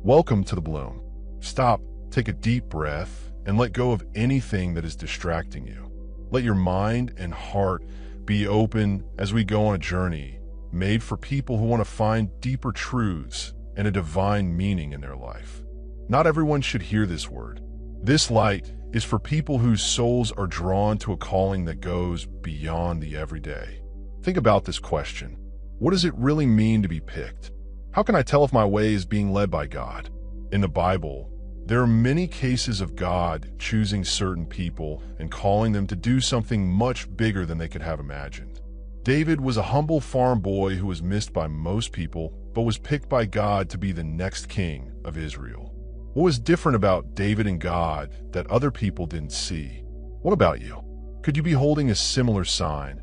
Welcome to the Bloom. Stop, take a deep breath, and let go of anything that is distracting you. Let your mind and heart be open as we go on a journey made for people who want to find deeper truths and a divine meaning in their life. Not everyone should hear this word. This light is for people whose souls are drawn to a calling that goes beyond the everyday. Think about this question. What does it really mean to be picked? How can I tell if my way is being led by God? In the Bible, there are many cases of God choosing certain people and calling them to do something much bigger than they could have imagined. David was a humble farm boy who was missed by most people, but was picked by God to be the next king of Israel. What was different about David and God that other people didn't see? What about you? Could you be holding a similar sign,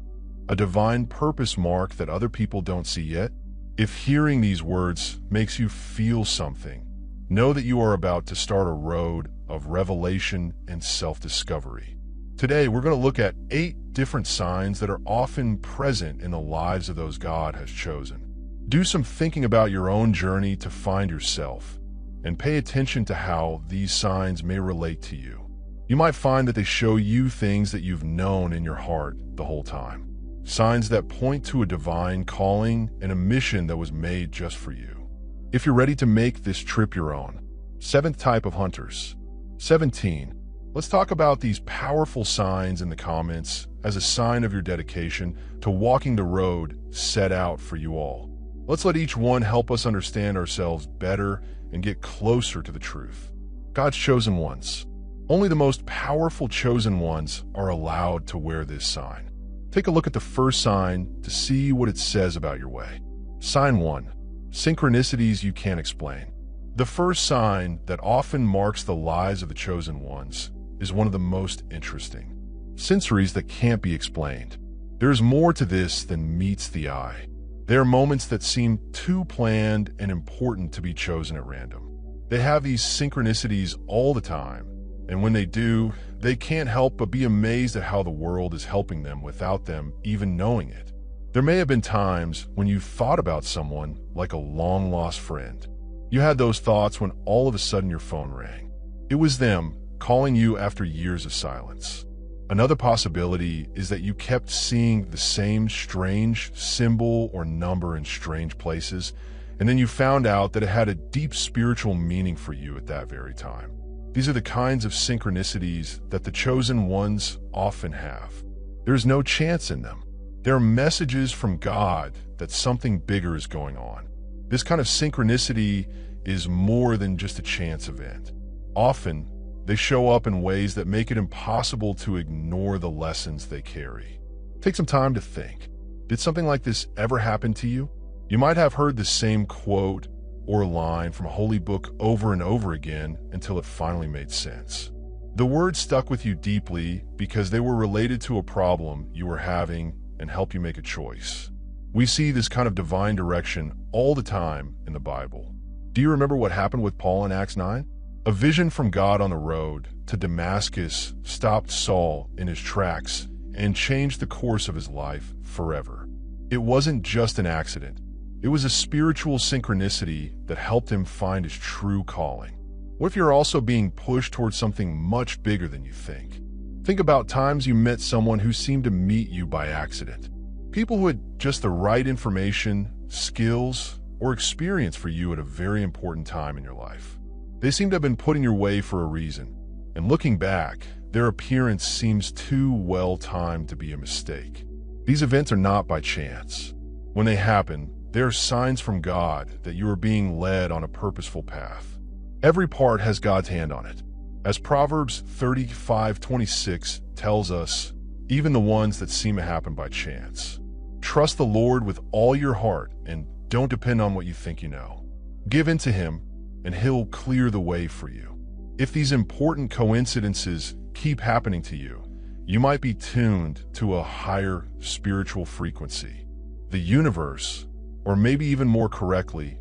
a divine purpose mark that other people don't see yet? If hearing these words makes you feel something, know that you are about to start a road of revelation and self-discovery. Today, we're going to look at 8 different signs that are often present in the lives of those God has chosen. Do some thinking about your own journey to find yourself, and pay attention to how these signs may relate to you. You might find that they show you things that you've known in your heart the whole time. Signs that point to a divine calling and a mission that was made just for you. If you're ready to make this trip your own. 7th type of hunters. 17. Let's talk about these powerful signs in the comments as a sign of your dedication to walking the road set out for you all. Let's let each one help us understand ourselves better and get closer to the truth. God's chosen ones. Only the most powerful chosen ones are allowed to wear this sign. Take a look at the first sign to see what it says about your way. Sign 1. Synchronicities you can't explain. The first sign that often marks the lives of the chosen ones is one of the most interesting. Synchronicities that can't be explained. There's more to this than meets the eye. There are moments that seem too planned and important to be chosen at random. They have these synchronicities all the time, and when they do, they can't help but be amazed at how the world is helping them without them even knowing it. There may have been times when you thought about someone like a long-lost friend. You had those thoughts when all of a sudden your phone rang. It was them calling you after years of silence. Another possibility is that you kept seeing the same strange symbol or number in strange places, and then you found out that it had a deep spiritual meaning for you at that very time. These are the kinds of synchronicities that the chosen ones often have. There's no chance in them. There are messages from God that something bigger is going on. This kind of synchronicity is more than just a chance event. Often, they show up in ways that make it impossible to ignore the lessons they carry. Take some time to think. Did something like this ever happen to you? You might have heard the same quote or line from a holy book over and over again until it finally made sense. The words stuck with you deeply because they were related to a problem you were having and helped you make a choice. We see this kind of divine direction all the time in the Bible. Do you remember what happened with Paul in Acts 9? A vision from God on the road to Damascus stopped Saul in his tracks and changed the course of his life forever. It wasn't just an accident. It was a spiritual synchronicity that helped him find his true calling. What if you're also being pushed towards something much bigger than you think? Think about times you met someone who seemed to meet you by accident. People who had just the right information, skills, or experience for you at a very important time in your life. They seem to have been put in your way for a reason, and looking back, their appearance seems too well-timed to be a mistake. These events are not by chance. When they happen, they are signs from God that you are being led on a purposeful path. Every part has God's hand on it. As Proverbs 35:26 tells us, even the ones that seem to happen by chance. Trust the Lord with all your heart and don't depend on what you think you know. Give in to Him and He'll clear the way for you. If these important coincidences keep happening to you, you might be tuned to a higher spiritual frequency. The universe, or maybe even more correctly,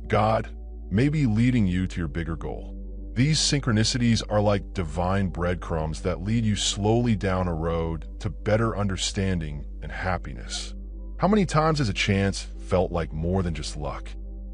God, may be leading you to your bigger goal. These synchronicities are like divine breadcrumbs that lead you slowly down a road to better understanding and happiness. How many times has a chance felt like more than just luck?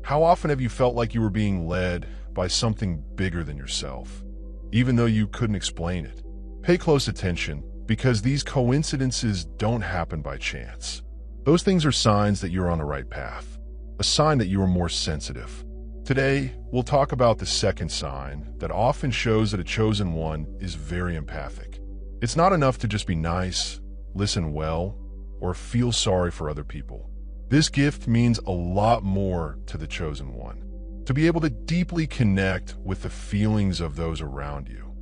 How often have you felt like you were being led by something bigger than yourself, even though you couldn't explain it. Pay close attention, because these coincidences don't happen by chance. Those things are signs that you're on the right path, a sign that you are more sensitive. Today, we'll talk about the second sign that often shows that a chosen one is very empathic. It's not enough to just be nice, listen well, or feel sorry for other people. This gift means a lot more to the chosen one. To be able to deeply connect with the feelings of those around you,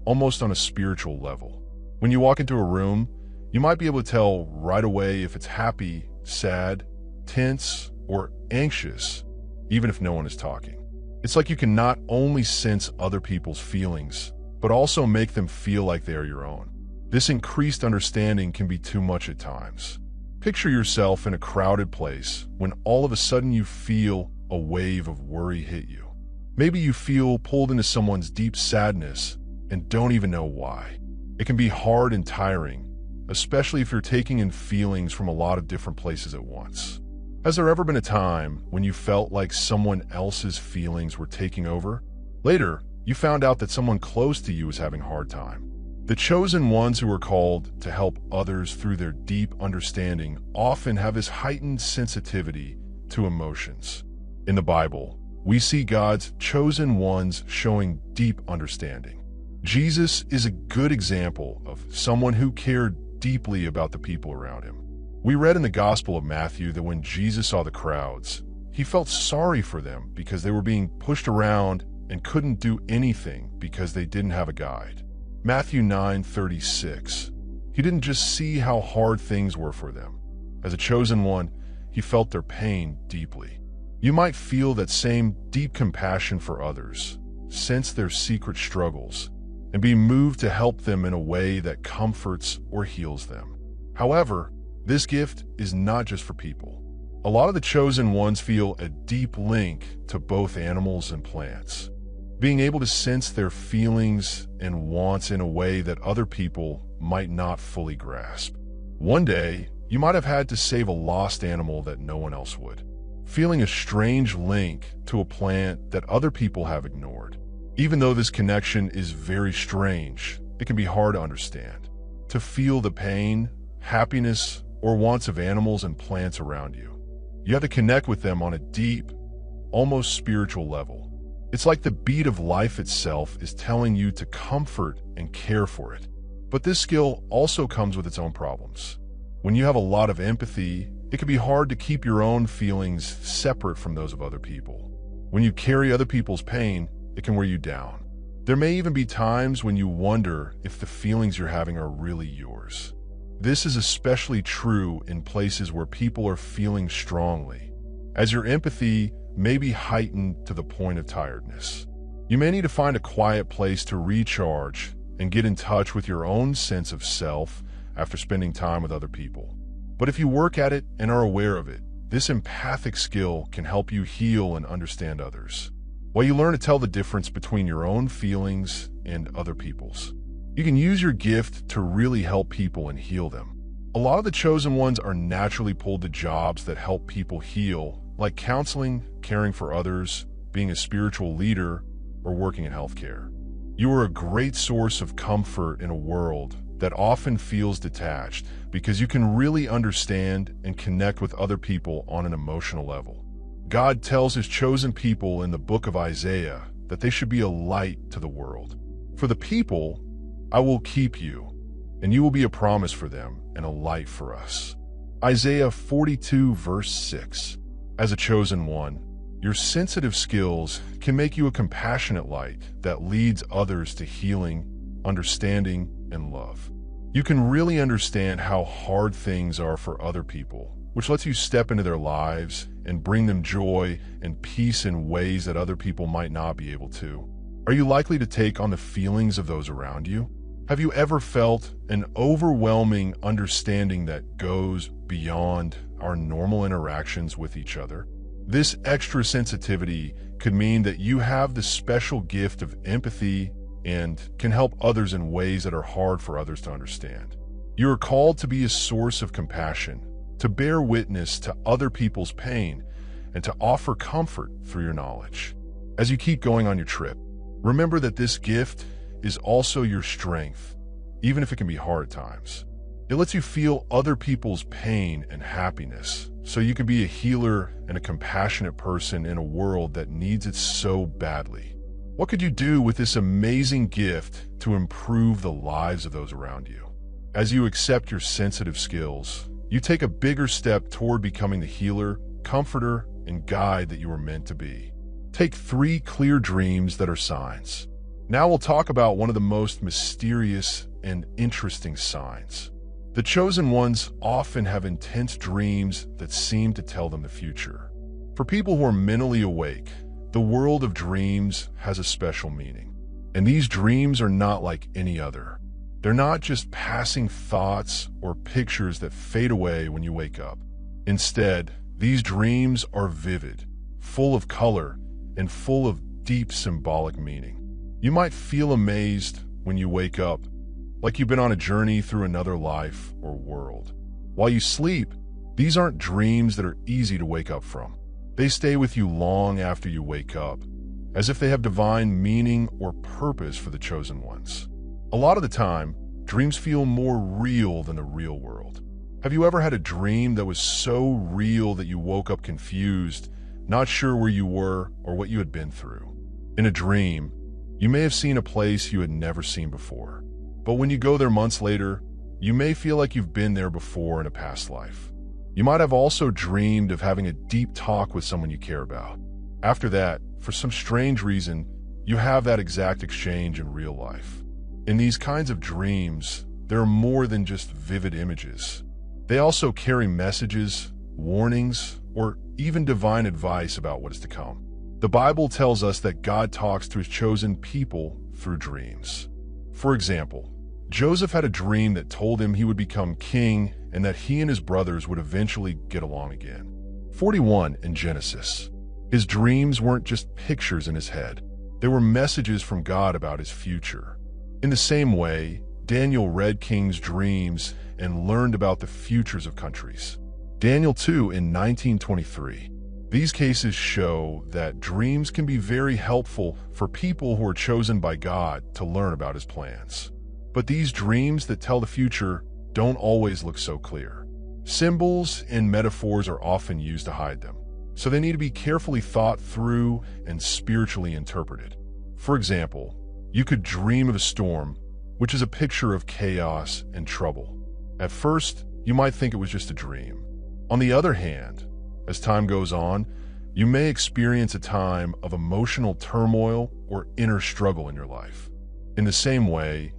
almost on a spiritual level. When you walk into a room, you might be able to tell right away if it's happy, sad, tense, or anxious, even if no one is talking. It's like you can not only sense other people's feelings, but also make them feel like they are your own. This increased understanding can be too much at times. Picture yourself in a crowded place when all of a sudden you feel a wave of worry hit you. Maybe you feel pulled into someone's deep sadness and don't even know why. It can be hard and tiring, especially if you're taking in feelings from a lot of different places at once. Has there ever been a time when you felt like someone else's feelings were taking over? Later, you found out that someone close to you was having a hard time. The chosen ones who are called to help others through their deep understanding often have this heightened sensitivity to emotions. In the Bible, we see God's chosen ones showing deep understanding. Jesus is a good example of someone who cared deeply about the people around him. We read in the Gospel of Matthew that when Jesus saw the crowds, he felt sorry for them because they were being pushed around and couldn't do anything because they didn't have a guide. Matthew 9:36. He didn't just see how hard things were for them. As a chosen one, he felt their pain deeply. You might feel that same deep compassion for others, sense their secret struggles, and be moved to help them in a way that comforts or heals them. However, this gift is not just for people. A lot of the chosen ones feel a deep link to both animals and plants, being able to sense their feelings and wants in a way that other people might not fully grasp. One day, you might have had to save a lost animal that no one else would, feeling a strange link to a plant that other people have ignored. Even though this connection is very strange, it can be hard to understand. To feel the pain, happiness, or wants of animals and plants around you, you have to connect with them on a deep, almost spiritual level. It's like the beat of life itself is telling you to comfort and care for it. But this skill also comes with its own problems. When you have a lot of empathy, it can be hard to keep your own feelings separate from those of other people. When you carry other people's pain, it can wear you down. There may even be times when you wonder if the feelings you're having are really yours. This is especially true in places where people are feeling strongly, as your empathy may be heightened to the point of tiredness. You may need to find a quiet place to recharge and get in touch with your own sense of self after spending time with other people. But if you work at it and are aware of it, this empathic skill can help you heal and understand others, while you learn to tell the difference between your own feelings and other people's. You can use your gift to really help people and heal them. A lot of the chosen ones are naturally pulled to jobs that help people heal, like counseling, caring for others, being a spiritual leader, or working in healthcare. You are a great source of comfort in a world that often feels detached, because you can really understand and connect with other people on an emotional level. God tells his chosen people in the book of Isaiah that they should be a light to the world. For the people, I will keep you, and you will be a promise for them and a light for us. Isaiah 42 verse 6. As a chosen one, your sensitive skills can make you a compassionate light that leads others to healing, understanding, and love. You can really understand how hard things are for other people, which lets you step into their lives and bring them joy and peace in ways that other people might not be able to. Are you likely to take on the feelings of those around you? Have you ever felt an overwhelming understanding that goes beyond our normal interactions with each other? This extra sensitivity could mean that you have the special gift of empathy and can help others in ways that are hard for others to understand. You are called to be a source of compassion, to bear witness to other people's pain, and to offer comfort through your knowledge. As you keep going on your trip, remember that this gift is also your strength, even if it can be hard at times. It lets you feel other people's pain and happiness, so you can be a healer and a compassionate person in a world that needs it so badly. What could you do with this amazing gift to improve the lives of those around you? As you accept your sensitive skills, you take a bigger step toward becoming the healer, comforter, and guide that you were meant to be. Take 3 clear dreams that are signs. Now we'll talk about one of the most mysterious and interesting signs. The chosen ones often have intense dreams that seem to tell them the future. For people who are mentally awake, the world of dreams has a special meaning. And these dreams are not like any other. They're not just passing thoughts or pictures that fade away when you wake up. Instead, these dreams are vivid, full of color, and full of deep symbolic meaning. You might feel amazed when you wake up, like you've been on a journey through another life or world. While you sleep, these aren't dreams that are easy to wake up from. They stay with you long after you wake up, as if they have divine meaning or purpose for the chosen ones. A lot of the time, dreams feel more real than the real world. Have you ever had a dream that was so real that you woke up confused, not sure where you were or what you had been through? In a dream, you may have seen a place you had never seen before. But when you go there months later, you may feel like you've been there before in a past life. You might have also dreamed of having a deep talk with someone you care about. After that, for some strange reason, you have that exact exchange in real life. In these kinds of dreams, there are more than just vivid images. They also carry messages, warnings, or even divine advice about what is to come. The Bible tells us that God talks to his chosen people through dreams. For example, Joseph had a dream that told him he would become king and that he and his brothers would eventually get along again. 41 in Genesis. His dreams weren't just pictures in his head. They were messages from God about his future. In the same way, Daniel read kings' dreams and learned about the futures of countries. Daniel 2 in 1923. These cases show that dreams can be very helpful for people who are chosen by God to learn about his plans. But these dreams that tell the future don't always look so clear. Symbols and metaphors are often used to hide them, so they need to be carefully thought through and spiritually interpreted. For example, you could dream of a storm, which is a picture of chaos and trouble. At first, you might think it was just a dream. On the other hand, as time goes on, you may experience a time of emotional turmoil or inner struggle in your life. In the same way,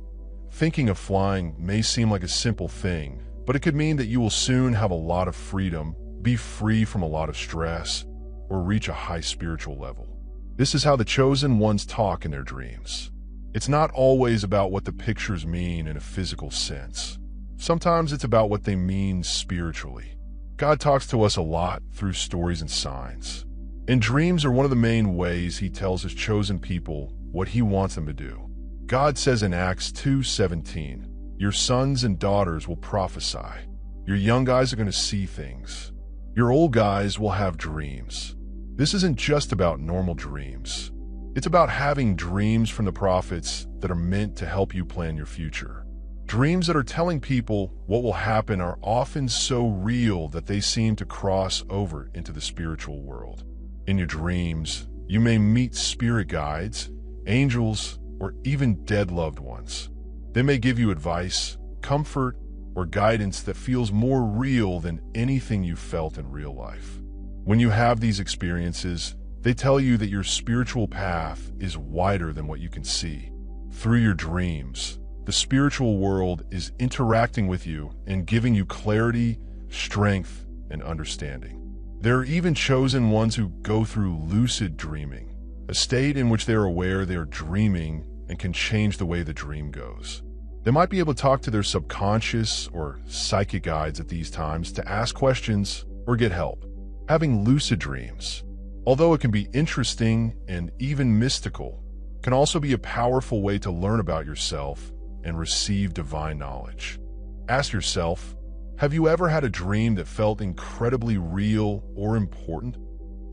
thinking of flying may seem like a simple thing, but it could mean that you will soon have a lot of freedom, be free from a lot of stress, or reach a high spiritual level. This is how the chosen ones talk in their dreams. It's not always about what the pictures mean in a physical sense. Sometimes it's about what they mean spiritually. God talks to us a lot through stories and signs. And dreams are one of the main ways he tells his chosen people what he wants them to do. God says in Acts 2:17, "Your sons and daughters will prophesy. Your young guys are going to see things. Your old guys will have dreams." This isn't just about normal dreams. It's about having dreams from the prophets that are meant to help you plan your future. Dreams that are telling people what will happen are often so real that they seem to cross over into the spiritual world. In your dreams, you may meet spirit guides, angels, or even dead loved ones. They may give you advice, comfort, or guidance that feels more real than anything you felt in real life. When you have these experiences, they tell you that your spiritual path is wider than what you can see. Through your dreams, the spiritual world is interacting with you and giving you clarity, strength, and understanding. There are even chosen ones who go through lucid dreaming, a state in which they are aware they are dreaming and can change the way the dream goes. They might be able to talk to their subconscious or psychic guides at these times to ask questions or get help. Having lucid dreams, although it can be interesting and even mystical, can also be a powerful way to learn about yourself and receive divine knowledge. Ask yourself, have you ever had a dream that felt incredibly real or important?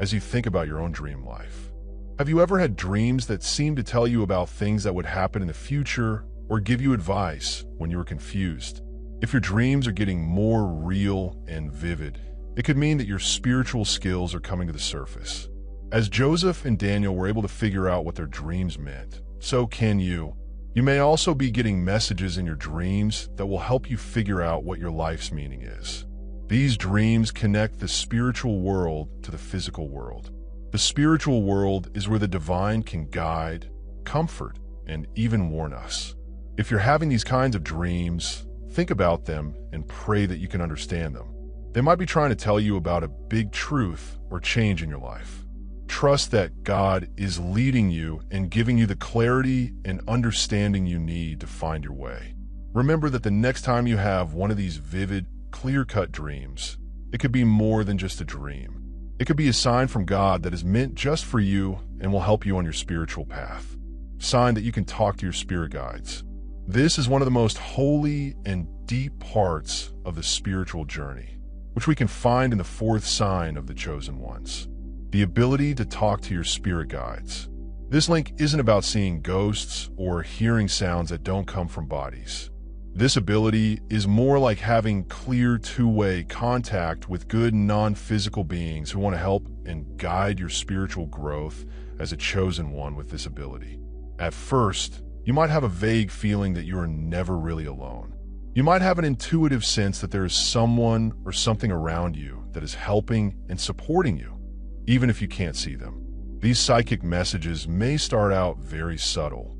As you think about your own dream life, Have you ever had dreams that seemed to tell you about things that would happen in the future or give you advice when you were confused? If your dreams are getting more real and vivid, it could mean that your spiritual skills are coming to the surface. As Joseph and Daniel were able to figure out what their dreams meant, so can you. You may also be getting messages in your dreams that will help you figure out what your life's meaning is. These dreams connect the spiritual world to the physical world. The spiritual world is where the divine can guide, comfort, and even warn us. If you're having these kinds of dreams, think about them and pray that you can understand them. They might be trying to tell you about a big truth or change in your life. Trust that God is leading you and giving you the clarity and understanding you need to find your way. Remember that the next time you have one of these vivid, clear-cut dreams, it could be more than just a dream. It could be a sign from God that is meant just for you and will help you on your spiritual path. Sign that you can talk to your spirit guides. This is one of the most holy and deep parts of the spiritual journey, which we can find in the fourth sign of the chosen ones: the ability to talk to your spirit guides. This link isn't about seeing ghosts or hearing sounds that don't come from bodies. This ability is more like having clear two-way contact with good non-physical beings who want to help and guide your spiritual growth as a chosen one with this ability. At first, you might have a vague feeling that you are never really alone. You might have an intuitive sense that there is someone or something around you that is helping and supporting you, even if you can't see them. These psychic messages may start out very subtle,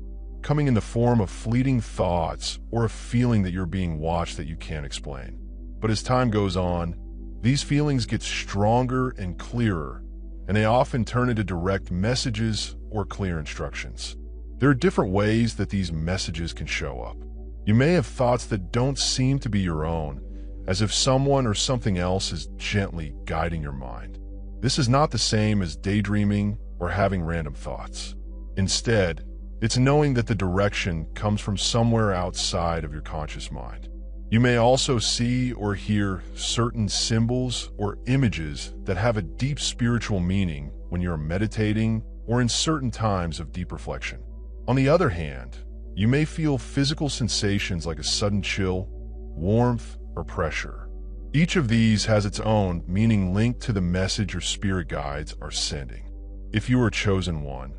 coming in the form of fleeting thoughts or a feeling that you're being watched that you can't explain. But as time goes on, these feelings get stronger and clearer, and they often turn into direct messages or clear instructions. There are different ways that these messages can show up. You may have thoughts that don't seem to be your own, as if someone or something else is gently guiding your mind. This is not the same as daydreaming or having random thoughts. Instead, it's knowing that the direction comes from somewhere outside of your conscious mind. You may also see or hear certain symbols or images that have a deep spiritual meaning when you're meditating or in certain times of deep reflection. On the other hand, you may feel physical sensations like a sudden chill, warmth, or pressure. Each of these has its own meaning linked to the message your spirit guides are sending. If you are a chosen one,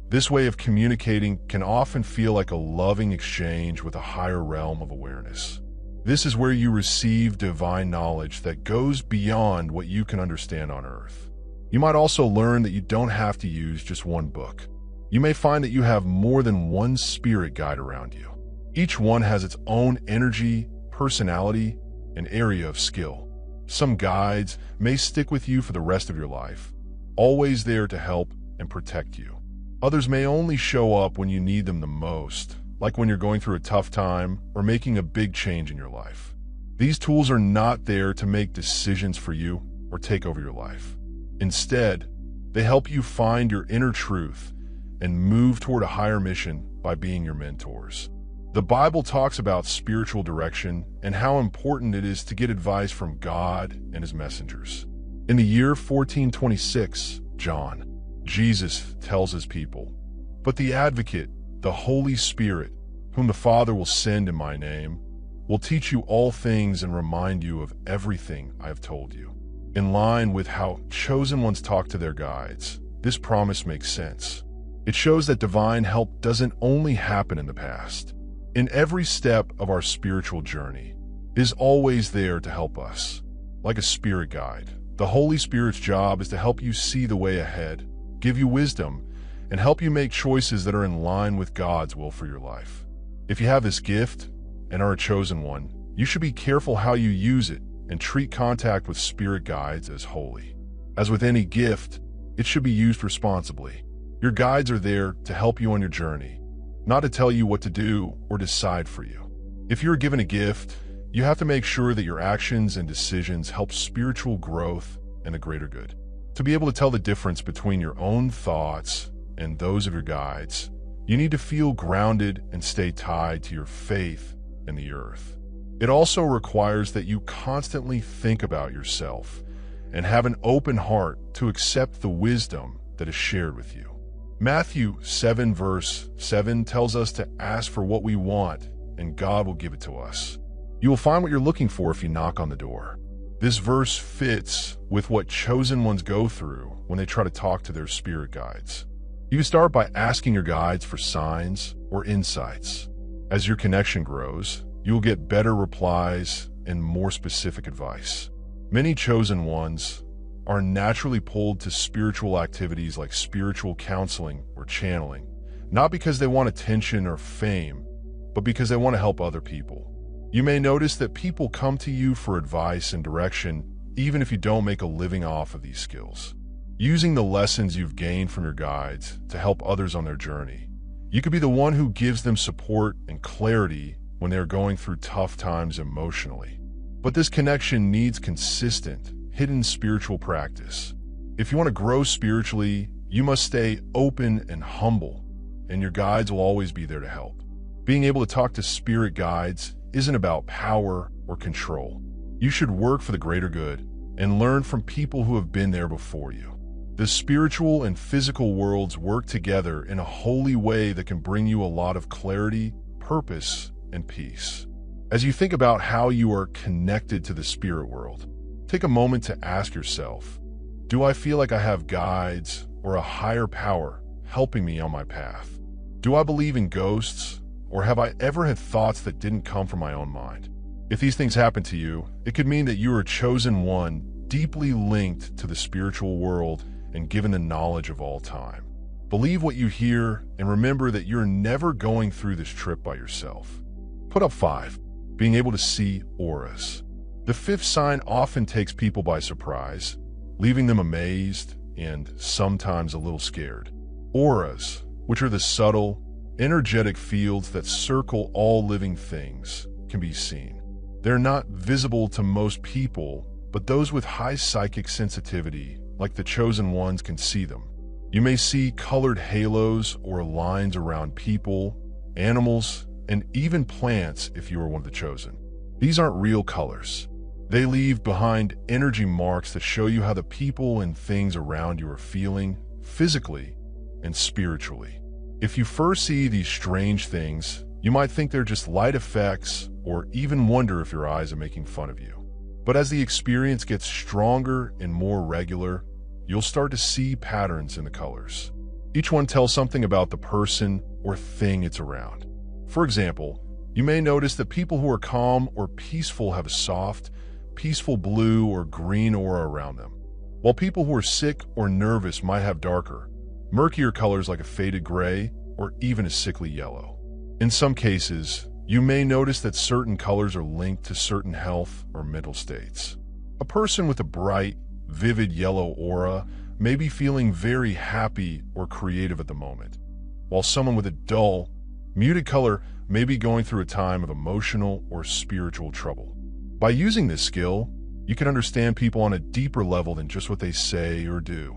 this way of communicating can often feel like a loving exchange with a higher realm of awareness. This is where you receive divine knowledge that goes beyond what you can understand on Earth. You might also learn that you don't have to use just one book. You may find that you have more than one spirit guide around you. Each one has its own energy, personality, and area of skill. Some guides may stick with you for the rest of your life, always there to help and protect you. Others may only show up when you need them the most, like when you're going through a tough time or making a big change in your life. These tools are not there to make decisions for you or take over your life. Instead, they help you find your inner truth and move toward a higher mission by being your mentors. The Bible talks about spiritual direction and how important it is to get advice from God and his messengers. In the year 1426, Jesus tells his people, "But the Advocate, the Holy Spirit, whom the Father will send in my name, will teach you all things and remind you of everything I have told you." In line with how chosen ones talk to their guides, this promise makes sense. It shows that divine help doesn't only happen in the past. In every step of our spiritual journey, it is always there to help us. Like a spirit guide, the Holy Spirit's job is to help you see the way ahead, give you wisdom, and help you make choices that are in line with God's will for your life. If you have this gift and are a chosen one, you should be careful how you use it and treat contact with spirit guides as holy. As with any gift, it should be used responsibly. Your guides are there to help you on your journey, not to tell you what to do or decide for you. If you're given a gift, you have to make sure that your actions and decisions help spiritual growth and the greater good. To be able to tell the difference between your own thoughts and those of your guides, you need to feel grounded and stay tied to your faith in the earth. It also requires that you constantly think about yourself and have an open heart to accept the wisdom that is shared with you. Matthew 7 verse 7 tells us to ask for what we want, and God will give it to us. You will find what you're looking for if you knock on the door. This verse fits with what chosen ones go through when they try to talk to their spirit guides. You can start by asking your guides for signs or insights. As your connection grows, you will get better replies and more specific advice. Many chosen ones are naturally pulled to spiritual activities like spiritual counseling or channeling, not because they want attention or fame, but because they want to help other people. You may notice that people come to you for advice and direction, even if you don't make a living off of these skills. Using the lessons you've gained from your guides to help others on their journey, you could be the one who gives them support and clarity when they are going through tough times emotionally. But this connection needs consistent, hidden spiritual practice. If you want to grow spiritually, you must stay open and humble, and your guides will always be there to help. Being able to talk to spirit guides isn't about power or control. You should work for the greater good and learn from people who have been there before you. The spiritual and physical worlds work together in a holy way that can bring you a lot of clarity, purpose, and peace. As you think about how you are connected to the spirit world, take a moment to ask yourself, do I feel like I have guides or a higher power helping me on my path? Do I believe in ghosts, or have I ever had thoughts that didn't come from my own mind? If these things happen to you, it could mean that you are a chosen one, deeply linked to the spiritual world and given the knowledge of all time. Believe what you hear and remember that you're never going through this trip by yourself. Put up 5. Being able to see auras. The 5th sign often takes people by surprise, leaving them amazed and sometimes a little scared. Auras, which are the subtle, energetic fields that circle all living things, can be seen. They're not visible to most people, but those with high psychic sensitivity, like the chosen ones, can see them. You may see colored halos or lines around people, animals, and even plants if you are one of the chosen. These aren't real colors. They leave behind energy marks that show you how the people and things around you are feeling, physically and spiritually. If you first see these strange things, you might think they're just light effects or even wonder if your eyes are making fun of you. But as the experience gets stronger and more regular, you'll start to see patterns in the colors. Each one tells something about the person or thing it's around. For example, you may notice that people who are calm or peaceful have a soft, peaceful blue or green aura around them, while people who are sick or nervous might have darker, murkier colors like a faded gray or even a sickly yellow. In some cases, you may notice that certain colors are linked to certain health or mental states. A person with a bright, vivid yellow aura may be feeling very happy or creative at the moment, while someone with a dull, muted color may be going through a time of emotional or spiritual trouble. By using this skill, you can understand people on a deeper level than just what they say or do.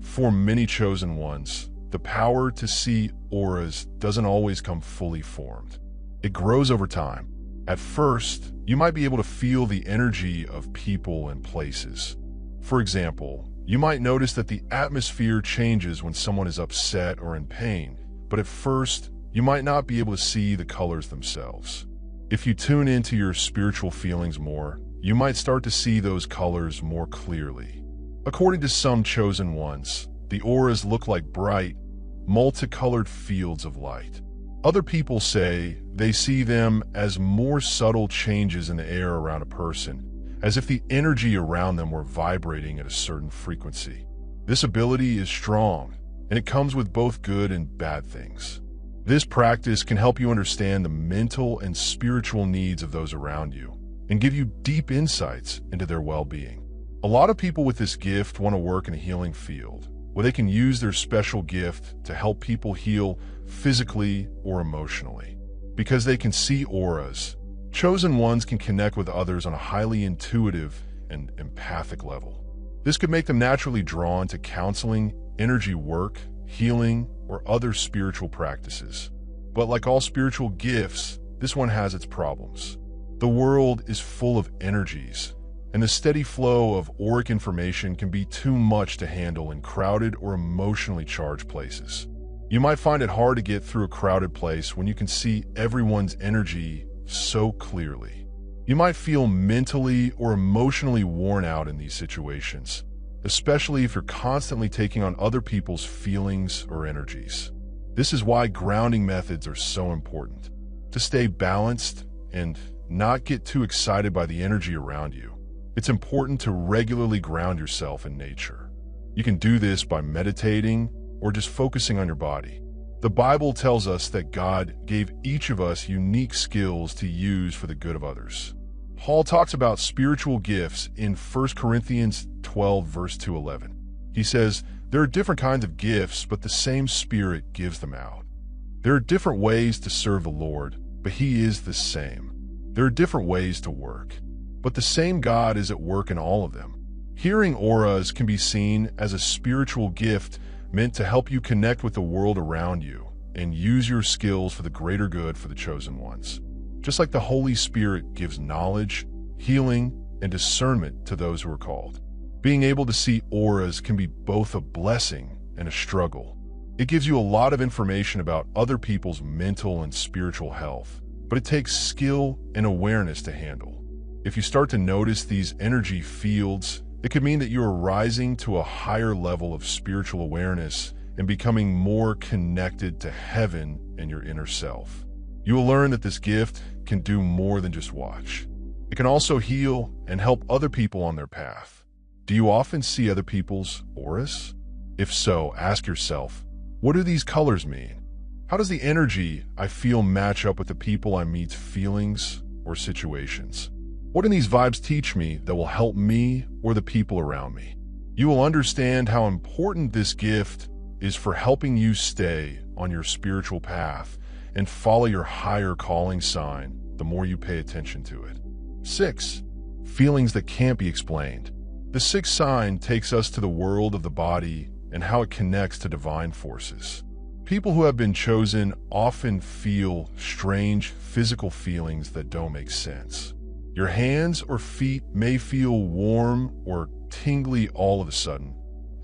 For many chosen ones, the power to see auras doesn't always come fully formed. It grows over time. At first, you might be able to feel the energy of people and places. For example, you might notice that the atmosphere changes when someone is upset or in pain, but at first, you might not be able to see the colors themselves. If you tune into your spiritual feelings more, you might start to see those colors more clearly. According to some chosen ones, the auras look like bright, multicolored fields of light. Other people say they see them as more subtle changes in the air around a person, as if the energy around them were vibrating at a certain frequency. This ability is strong, and it comes with both good and bad things. This practice can help you understand the mental and spiritual needs of those around you and give you deep insights into their well-being. A lot of people with this gift want to work in a healing field where they can use their special gift to help people heal physically or emotionally. Because they can see auras, chosen ones can connect with others on a highly intuitive and empathic level. This could make them naturally drawn to counseling, energy work, healing, or other spiritual practices. But like all spiritual gifts, this one has its problems. The world is full of energies, and the steady flow of auric information can be too much to handle in crowded or emotionally charged places. You might find it hard to get through a crowded place when you can see everyone's energy so clearly. You might feel mentally or emotionally worn out in these situations, especially if you're constantly taking on other people's feelings or energies. This is why grounding methods are so important. To stay balanced and not get too excited by the energy around you, it's important to regularly ground yourself in nature. You can do this by meditating or just focusing on your body. The Bible tells us that God gave each of us unique skills to use for the good of others. Paul talks about spiritual gifts in 1 Corinthians 12, verse 2-11. He says, there are different kinds of gifts, but the same Spirit gives them out. There are different ways to serve the Lord, but He is the same. There are different ways to work, but the same God is at work in all of them. Hearing auras can be seen as a spiritual gift meant to help you connect with the world around you and use your skills for the greater good for the chosen ones. Just like the Holy Spirit gives knowledge, healing, and discernment to those who are called. Being able to see auras can be both a blessing and a struggle. It gives you a lot of information about other people's mental and spiritual health, but it takes skill and awareness to handle. If you start to notice these energy fields, it could mean that you are rising to a higher level of spiritual awareness and becoming more connected to heaven and your inner self. You will learn that this gift can do more than just watch. It can also heal and help other people on their path. Do you often see other people's auras? If so, ask yourself, what do these colors mean? How does the energy I feel match up with the people I meet's feelings or situations? What do these vibes teach me that will help me or the people around me? You will understand how important this gift is for helping you stay on your spiritual path and follow your higher calling sign the more you pay attention to it. 6. Feelings that can't be explained. The sixth sign takes us to the world of the body and how it connects to divine forces. People who have been chosen often feel strange physical feelings that don't make sense. Your hands or feet may feel warm or tingly all of a sudden,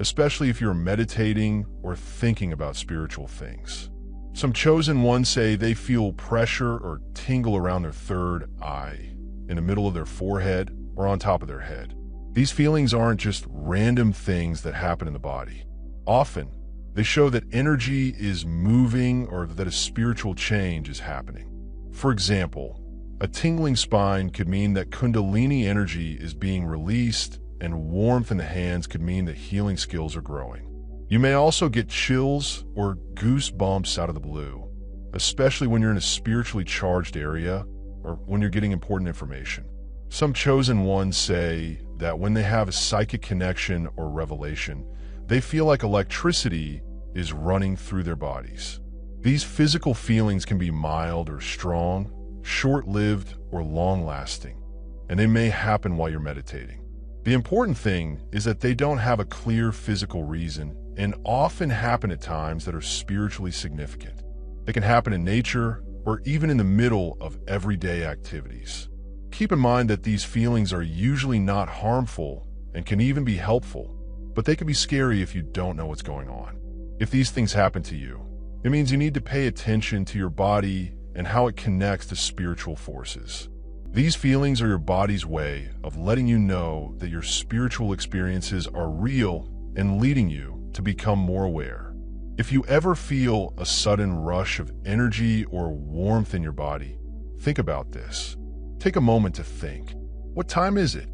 especially if you're meditating or thinking about spiritual things. Some chosen ones say they feel pressure or tingle around their third eye, in the middle of their forehead, or on top of their head. These feelings aren't just random things that happen in the body. Often, they show that energy is moving or that a spiritual change is happening. For example, a tingling spine could mean that Kundalini energy is being released, and warmth in the hands could mean that healing skills are growing. You may also get chills or goosebumps out of the blue, especially when you're in a spiritually charged area or when you're getting important information. Some chosen ones say that when they have a psychic connection or revelation, they feel like electricity is running through their bodies. These physical feelings can be mild or strong, short-lived or long-lasting, and they may happen while you're meditating. The important thing is that they don't have a clear physical reason and often happen at times that are spiritually significant. They can happen in nature or even in the middle of everyday activities. Keep in mind that these feelings are usually not harmful and can even be helpful, but they can be scary if you don't know what's going on. If these things happen to you, it means you need to pay attention to your body and how it connects to spiritual forces. These feelings are your body's way of letting you know that your spiritual experiences are real and leading you to become more aware. If you ever feel a sudden rush of energy or warmth in your body, think about this. Take a moment to think. What time is it?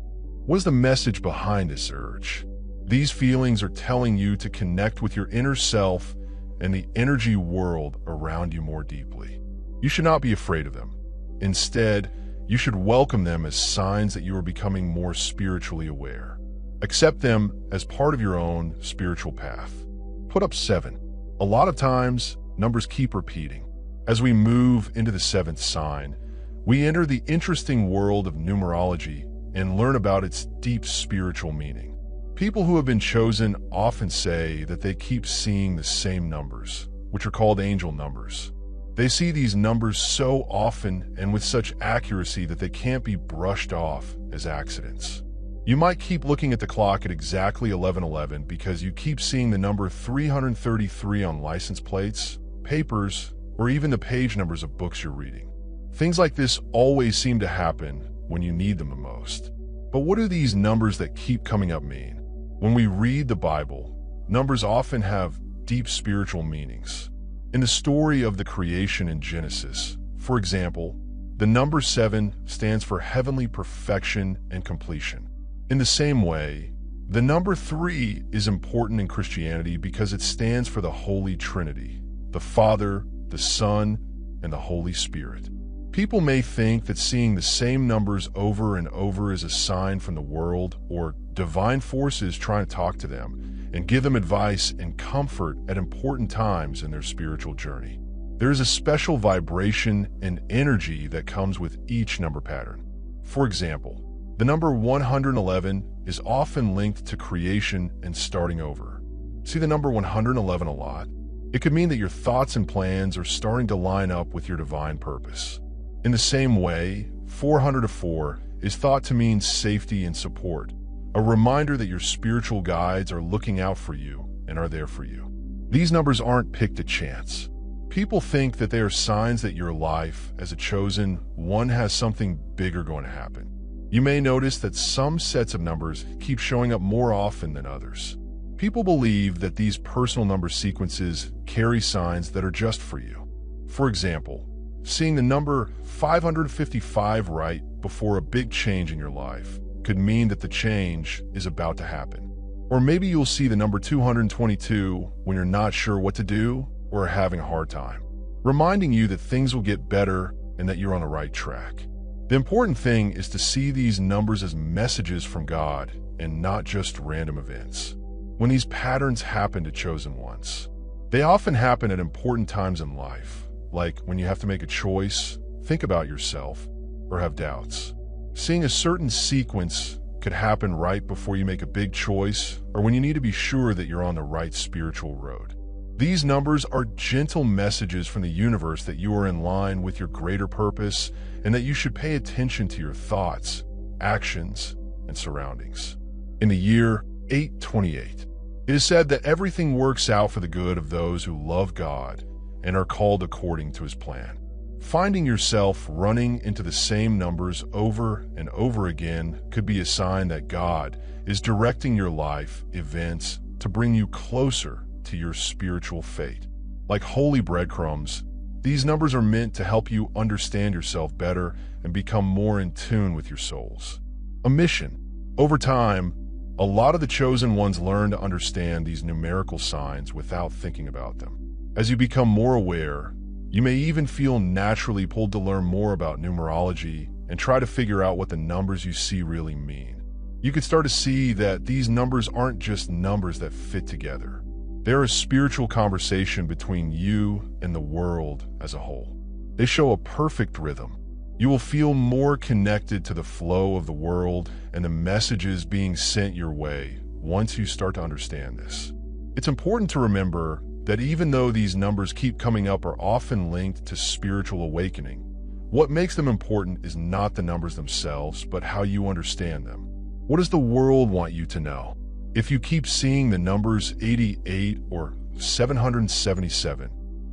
What is the message behind this urge? These feelings are telling you to connect with your inner self and the energy world around you more deeply. You should not be afraid of them. Instead, you should welcome them as signs that you are becoming more spiritually aware. Accept them as part of your own spiritual path. Put up 7. A lot of times, numbers keep repeating. As we move into the 7th sign, we enter the interesting world of numerology and learn about its deep spiritual meaning. People who have been chosen often say that they keep seeing the same numbers, which are called angel numbers. They see these numbers so often and with such accuracy that they can't be brushed off as accidents. You might keep looking at the clock at exactly 11:11 because you keep seeing the number 333 on license plates, papers, or even the page numbers of books you're reading. Things like this always seem to happen when you need them the most. But what do these numbers that keep coming up mean? When we read the Bible, numbers often have deep spiritual meanings. In the story of the creation in Genesis, for example, the number 7 stands for heavenly perfection and completion. In the same way, the number 3 is important in Christianity because it stands for the Holy Trinity, the Father, the Son, and the Holy Spirit. People may think that seeing the same numbers over and over is a sign from the world or divine forces trying to talk to them and give them advice and comfort at important times in their spiritual journey. There is a special vibration and energy that comes with each number pattern. For example, the number 111 is often linked to creation and starting over. See the number 111 a lot? It could mean that your thoughts and plans are starting to line up with your divine purpose. In the same way, 404 is thought to mean safety and support, a reminder that your spiritual guides are looking out for you and are there for you. These numbers aren't picked at chance. People think that they are signs that your life, as a chosen one, has something bigger going to happen. You may notice that some sets of numbers keep showing up more often than others. People believe that these personal number sequences carry signs that are just for you. For example, seeing the number 555 right before a big change in your life could mean that the change is about to happen. Or maybe you'll see the number 222 when you're not sure what to do or are having a hard time, reminding you that things will get better and that you're on the right track. The important thing is to see these numbers as messages from God and not just random events. When these patterns happen to chosen ones, they often happen at important times in life, like when you have to make a choice, think about yourself, or have doubts. Seeing a certain sequence could happen right before you make a big choice or when you need to be sure that you're on the right spiritual road. These numbers are gentle messages from the universe that you are in line with your greater purpose and that you should pay attention to your thoughts, actions, and surroundings. In the year 828, it is said that everything works out for the good of those who love God and are called according to his plan. Finding yourself running into the same numbers over and over again could be a sign that God is directing your life events to bring you closer to your spiritual fate. Like holy breadcrumbs, these numbers are meant to help you understand yourself better and become more in tune with your souls. A mission. Over time, a lot of the chosen ones learn to understand these numerical signs without thinking about them. As you become more aware, you may even feel naturally pulled to learn more about numerology and try to figure out what the numbers you see really mean. You can start to see that these numbers aren't just numbers that fit together. They're a spiritual conversation between you and the world as a whole. They show a perfect rhythm. You will feel more connected to the flow of the world and the messages being sent your way once you start to understand this. It's important to remember that even though these numbers keep coming up are often linked to spiritual awakening, what makes them important is not the numbers themselves, but how you understand them. What does the world want you to know? If you keep seeing the numbers 88 or 777,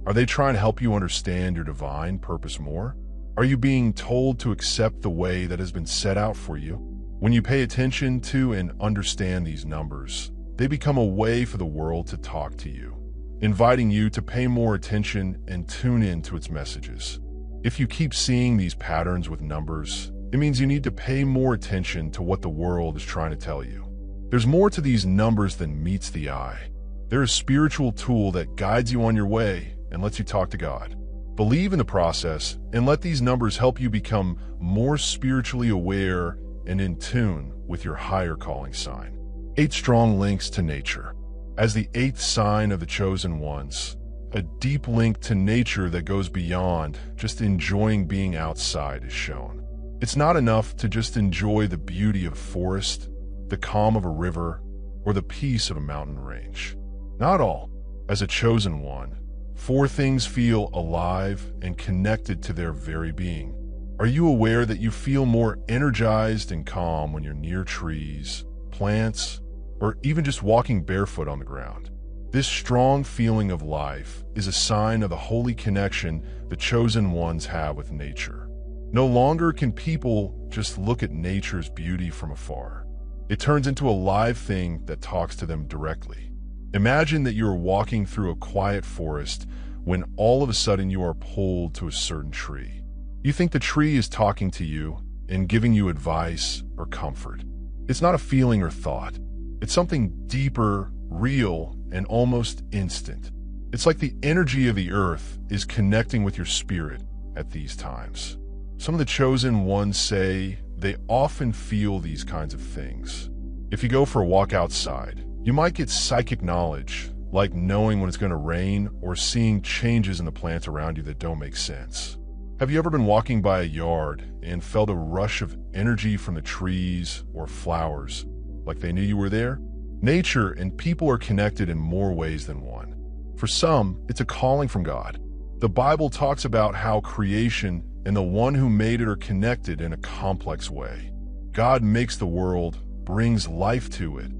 are they trying to help you understand your divine purpose more? Are you being told to accept the way that has been set out for you? When you pay attention to and understand these numbers, they become a way for the world to talk to you, inviting you to pay more attention and tune in to its messages. If you keep seeing these patterns with numbers, it means you need to pay more attention to what the world is trying to tell you. There's more to these numbers than meets the eye. They're a spiritual tool that guides you on your way and lets you talk to God. Believe in the process and let these numbers help you become more spiritually aware and in tune with your higher calling sign. 8 strong links to nature. As the 8th sign of the chosen ones, a deep link to nature that goes beyond just enjoying being outside is shown. It's not enough to just enjoy the beauty of a forest, the calm of a river, or the peace of a mountain range. Not all. As a chosen one, 4 things feel alive and connected to their very being. Are you aware that you feel more energized and calm when you're near trees, plants, or even just walking barefoot on the ground? This strong feeling of life is a sign of the holy connection the chosen ones have with nature. No longer can people just look at nature's beauty from afar. It turns into a live thing that talks to them directly. Imagine that you are walking through a quiet forest when all of a sudden you are pulled to a certain tree. You think the tree is talking to you and giving you advice or comfort. It's not a feeling or thought. It's something deeper, real, and almost instant. It's like the energy of the earth is connecting with your spirit at these times. Some of the chosen ones say they often feel these kinds of things. If you go for a walk outside, you might get psychic knowledge, like knowing when it's going to rain or seeing changes in the plants around you that don't make sense. Have you ever been walking by a yard and felt a rush of energy from the trees or flowers, like they knew you were there? Nature and people are connected in more ways than one. For some, it's a calling from God. The Bible talks about how creation and the one who made it are connected in a complex way. God makes the world, brings life to it,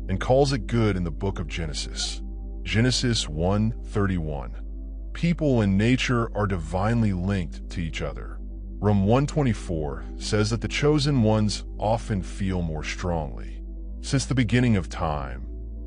and calls it good in the book of Genesis. Genesis 1:31. People and nature are divinely linked to each other. Rome 1:24 says that the chosen ones often feel more strongly. Since the beginning of time,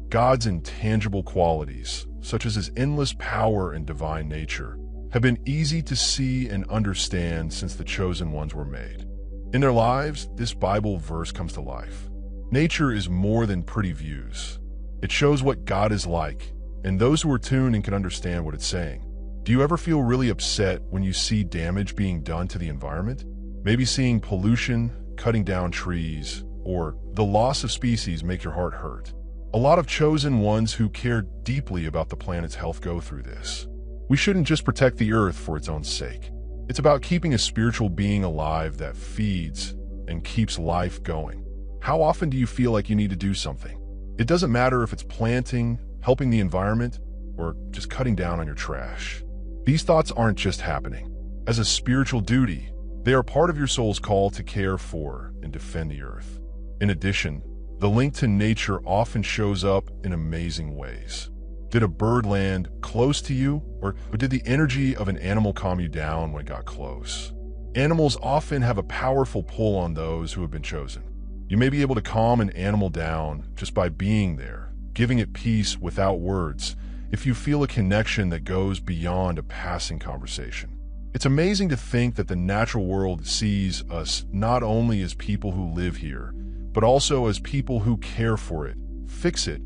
God's intangible qualities, such as his endless power and divine nature, have been easy to see and understand since the chosen ones were made. In their lives, this Bible verse comes to life. Nature is more than pretty views. It shows what God is like, and those who are tuned and can understand what it's saying. Do you ever feel really upset when you see damage being done to the environment? Maybe seeing pollution, cutting down trees, or the loss of species make your heart hurt. A lot of chosen ones who care deeply about the planet's health go through this. We shouldn't just protect the earth for its own sake. It's about keeping a spiritual being alive that feeds and keeps life going. How often do you feel like you need to do something? It doesn't matter if it's planting, helping the environment, or just cutting down on your trash. These thoughts aren't just happening. As a spiritual duty, they are part of your soul's call to care for and defend the earth. In addition, the link to nature often shows up in amazing ways. Did a bird land close to you, or did the energy of an animal calm you down when it got close? Animals often have a powerful pull on those who have been chosen. You may be able to calm an animal down just by being there, giving it peace without words, if you feel a connection that goes beyond a passing conversation. It's amazing to think that the natural world sees us not only as people who live here, but also as people who care for it, fix it,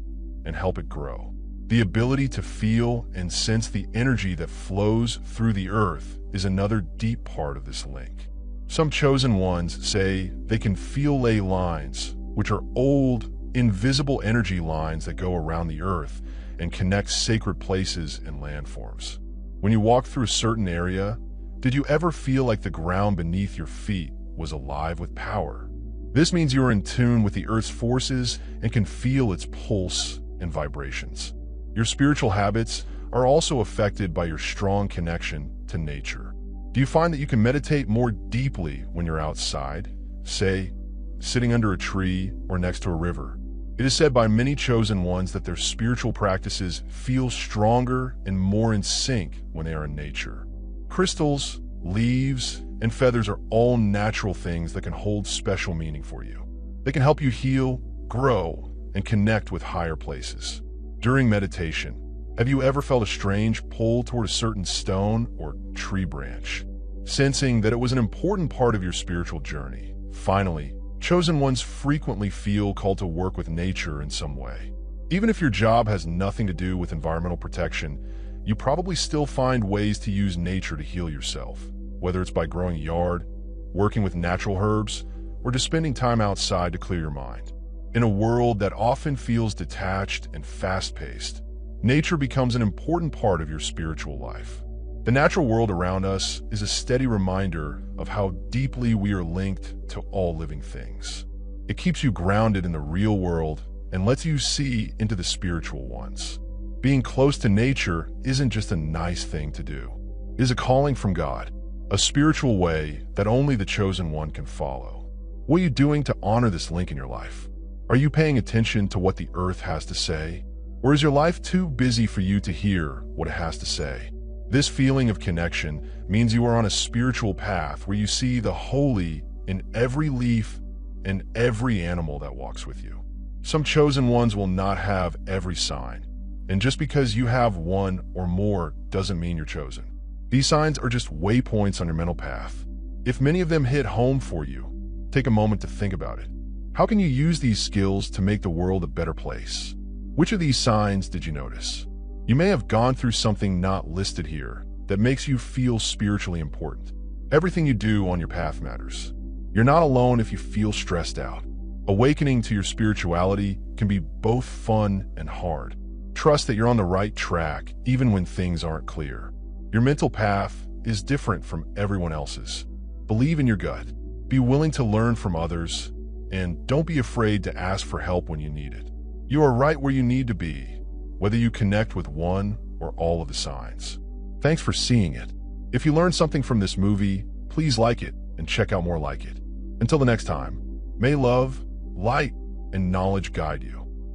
and help it grow. The ability to feel and sense the energy that flows through the earth is another deep part of this link. Some chosen ones say they can feel ley lines, which are old, invisible energy lines that go around the earth and connect sacred places and landforms. When you walk through a certain area, did you ever feel like the ground beneath your feet was alive with power? This means you are in tune with the earth's forces and can feel its pulse and vibrations. Your spiritual habits are also affected by your strong connection to nature. Do you find that you can meditate more deeply when you're outside, say, sitting under a tree or next to a river? It is said by many chosen ones that their spiritual practices feel stronger and more in sync when they are in nature. Crystals, leaves, and feathers are all natural things that can hold special meaning for you. They can help you heal, grow, and connect with higher places. During meditation, have you ever felt a strange pull toward a certain stone or tree branch, sensing that it was an important part of your spiritual journey? Finally, chosen ones frequently feel called to work with nature in some way. Even if your job has nothing to do with environmental protection, you probably still find ways to use nature to heal yourself, whether it's by growing a yard, working with natural herbs, or just spending time outside to clear your mind. In a world that often feels detached and fast-paced, nature becomes an important part of your spiritual life. The natural world around us is a steady reminder of how deeply we are linked to all living things. It keeps you grounded in the real world and lets you see into the spiritual ones. Being close to nature isn't just a nice thing to do. It is a calling from God. a spiritual way that only the chosen one can follow. What are you doing to honor this link in your life? Are you paying attention to what the earth has to say? Or is your life too busy for you to hear what it has to say? This feeling of connection means you are on a spiritual path where you see the holy in every leaf and every animal that walks with you. Some chosen ones will not have every sign, and just because you have one or more doesn't mean you're chosen. These signs are just waypoints on your mental path. If many of them hit home for you, take a moment to think about it. How can you use these skills to make the world a better place? Which of these signs did you notice? You may have gone through something not listed here that makes you feel spiritually important. Everything you do on your path matters. You're not alone if you feel stressed out. Awakening to your spirituality can be both fun and hard. Trust that you're on the right track even when things aren't clear. Your mental path is different from everyone else's. Believe in your gut. Be willing to learn from others, and don't be afraid to ask for help when you need it. You are right where you need to be, whether you connect with one or all of the signs. Thanks for seeing it. If you learned something from this movie, please like it and check out more like it. Until the next time, may love, light, and knowledge guide you.